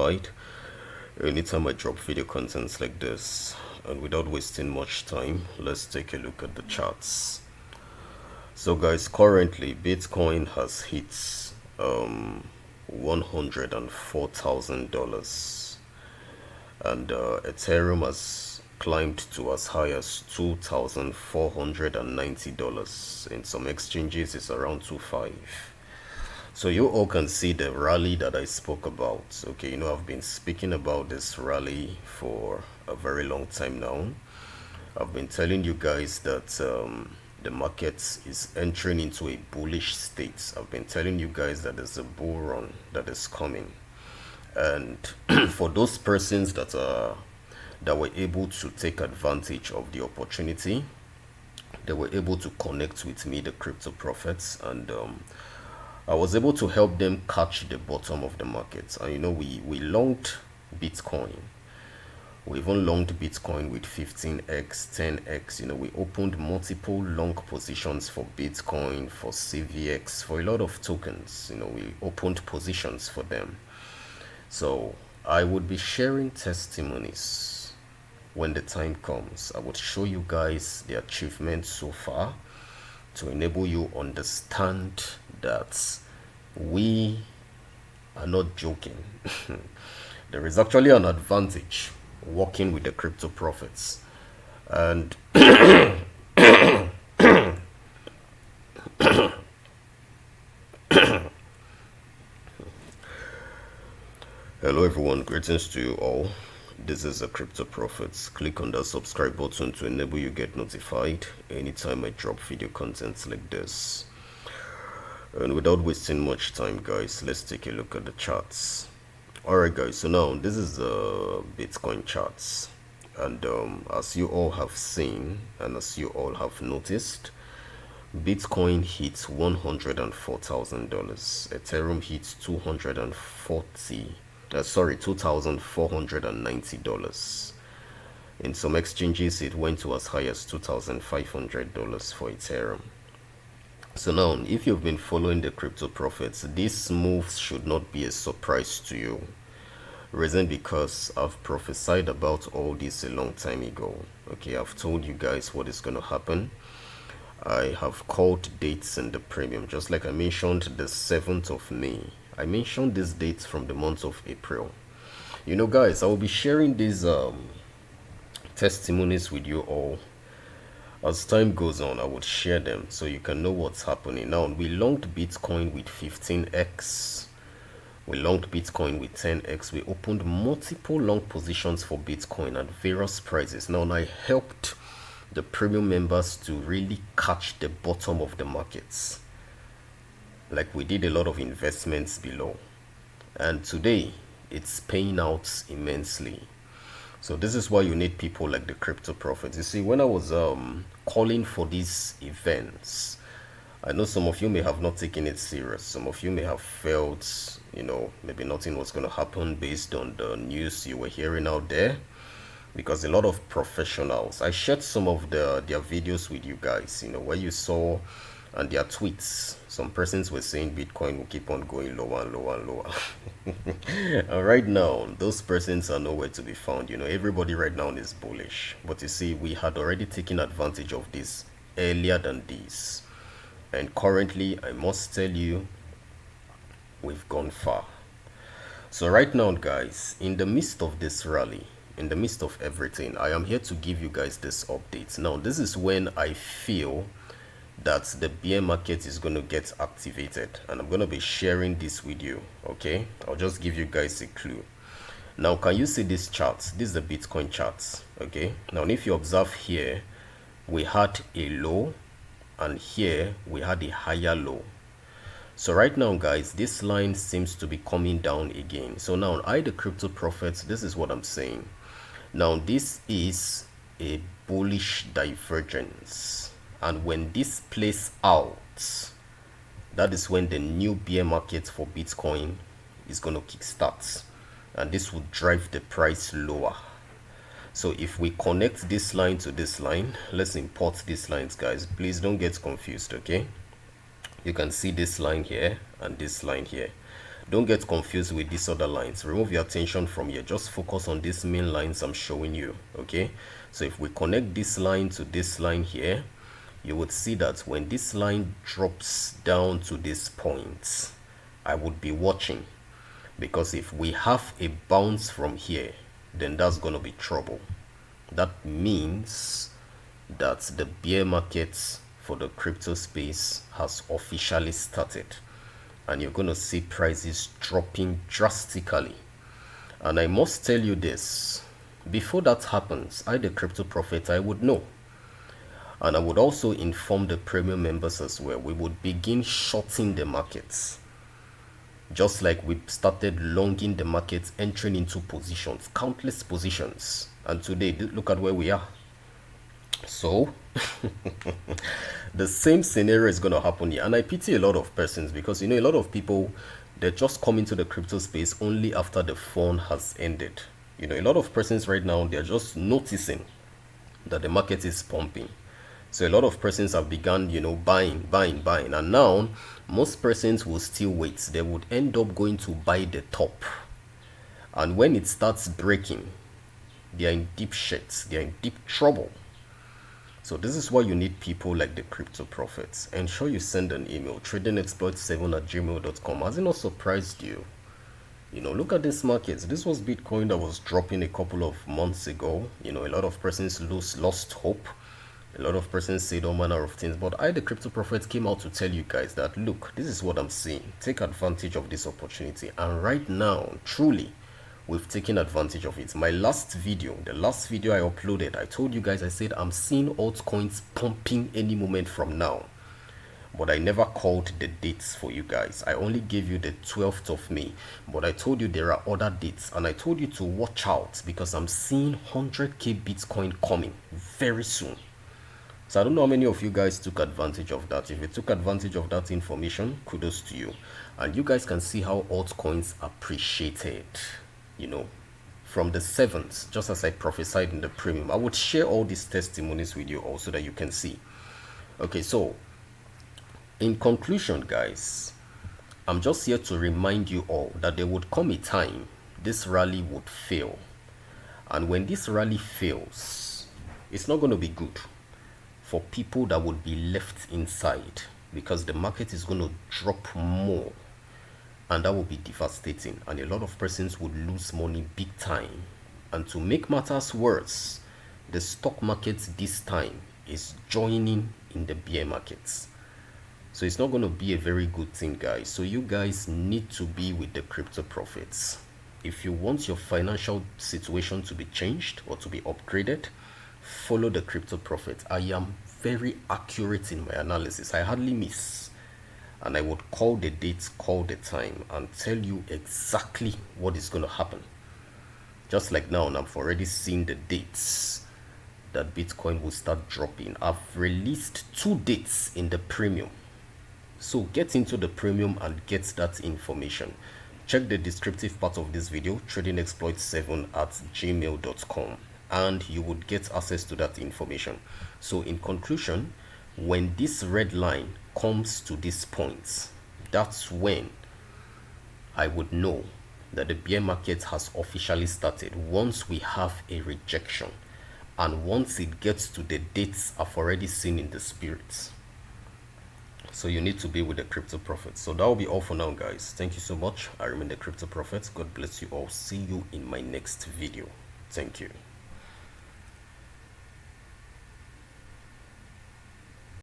notified anytime I drop video contents like this. And without wasting much time, let's take a look at the charts. So guys, currently Bitcoin has hit $104,000 and Etherum has climbed to as high as $2,490. In some exchanges it's around 2.5. So you all can see the rally that I spoke about. Okay, you know, I've been speaking about this rally for a very long time now. I've been telling you guys that the market is entering into a bullish state. I've been telling you guys that there's a bull run that is coming. And for those persons that were able to take advantage of the opportunity, they were able to connect with me, the crypto prophets, and I was able to help them catch the bottom of the market. And you know, we longed Bitcoin. We even longed Bitcoin with 15x, 10x. You know, we opened multiple long positions for Bitcoin, for CVX, for a lot of tokens. You know, we opened positions for them. So I would be sharing testimonies when the time comes. I would show you guys the achievements so far to enable you understand that we are not joking. There is actually an advantage working with the crypto prophets. And hello everyone, greetings to you all. This is the Crypto Prophets. Click on that subscribe button to enable you get notified anytime I drop video contents like this. And without wasting much time guys, let's take a look at the charts. Alright guys, so now this is the Bitcoin charts, and as you all have seen and as you all have noticed, Bitcoin hit $104,000, Ethereum hit $2,490. In some exchanges it went to as high as $2,500 for Ethereum. So now, if you've been following the crypto prophets, these moves should not be a surprise to you. Reason because I've prophesied about all this a long time ago. Okay, I've told you guys what is going to happen. I have called dates in the premium, just like I mentioned the 7th of May. I mentioned these dates from the month of April. You know guys, I will be sharing these testimonies with you all. As time goes on, I would share them so you can know what's happening. Now, we longed Bitcoin with 15x. We longed Bitcoin with 10x. We opened multiple long positions for Bitcoin at various prices. Now, I helped the premium members to really catch the bottom of the markets. Like we did a lot of investments below. And today, it's paying out immensely. So this is why you need people like the crypto prophets. You see, when I was calling for these events, I know some of you may have not taken it serious. Some of you may have felt, you know, maybe nothing was going to happen based on the news you were hearing out there. Because a lot of professionals, I shared some of their videos with you guys, you know, where you saw and their tweets, some persons were saying Bitcoin will keep on going lower and lower and lower. And right now, those persons are nowhere to be found. You know, everybody right now is bullish. But you see, we had already taken advantage of this earlier than this. And currently, I must tell you, we've gone far. So right now, guys, in the midst of this rally, in the midst of everything, I am here to give you guys this update. Now, this is when I feel that the bear market is going to get activated, and I'm going to be sharing this with you. Okay, I'll just give you guys a clue. Now, can you see this chart? This is the Bitcoin charts. Okay, now if you observe here, we had a low, and here we had a higher low. So right now guys, this line seems to be coming down again. So now I, the crypto prophets, this is what I'm saying. Now this is a bullish divergence. And when this plays out, that is when the new bear market for Bitcoin is going to kickstart. And this will drive the price lower. So if we connect this line to this line, let's import these lines, guys. Please don't get confused, okay? You can see this line here and this line here. Don't get confused with these other lines. Remove your attention from here. Just focus on these main lines I'm showing you. Okay, so if we connect this line to this line here, you would see that when this line drops down to this point, I would be watching, because if we have a bounce from here, then that's going to be trouble. That means that the bear market for the crypto space has officially started, and you're going to see prices dropping drastically. And I must tell you this, before that happens, I, the Crypto Prophet, I would know. And I would also inform the premium members as well. We would begin shorting the markets, just like we started longing the markets, entering into positions, countless positions. And today, look at where we are. So the same scenario is going to happen here. And I pity a lot of persons, because a lot of people, they just come into the crypto space only after the fun has ended. A lot of persons right now, they're just noticing that the market is pumping. So a lot of persons have begun, buying. And now, most persons will still wait. They would end up going to buy the top. And when it starts breaking, they are in deep shit. They are in deep trouble. So this is why you need people like the Crypto Prophets. Ensure you send an email, tradingexploit7@gmail.com. Has it not surprised you? Look at this market. This was Bitcoin that was dropping a couple of months ago. A lot of persons lost hope. A lot of persons said all manner of things, but I, the Crypto Prophet, came out to tell you guys that, look, this is what I'm seeing. Take advantage of this opportunity. And right now, truly, we've taken advantage of it. My last video, the last video I uploaded, I told you guys, I said, I'm seeing altcoins pumping any moment from now. But I never called the dates for you guys. I only gave you the 12th of May. But I told you there are other dates. And I told you to watch out, because I'm seeing 100k Bitcoin coming very soon. So I don't know how many of you guys took advantage of that. If you took advantage of that information, kudos to you. And you guys can see how altcoins appreciated, from the 7th, just as I prophesied in the premium. I would share all these testimonies with you also, that you can see. Okay, so in conclusion, guys, I'm just here to remind you all that there would come a time this rally would fail. And when this rally fails, it's not going to be good for people that would be left inside, because the market is going to drop more, and that will be devastating, and a lot of persons would lose money big time. And to make matters worse, the stock market this time is joining in the bear markets. So it's not going to be a very good thing, guys. So you guys need to be with the Crypto Prophets. If you want your financial situation to be changed or to be upgraded, follow the Crypto Prophet. I am very accurate in my analysis. I hardly miss. And I would call the date, call the time, and tell you exactly what is going to happen. Just like now, and I've already seen the dates that Bitcoin will start dropping. I've released 2 dates in the premium. So get into the premium and get that information. Check the descriptive part of this video, tradingexploit7@gmail.com, and you would get access to that information. So in conclusion, when this red line comes to this point, that's when I would know that the bear market has officially started. Once we have a rejection, and once it gets to the dates I've already seen in the spirits. So you need to be with the Crypto Prophet. So that will be all for now, guys. Thank you so much. I remain the Crypto Prophet. God bless you all. See you in my next video. Thank you.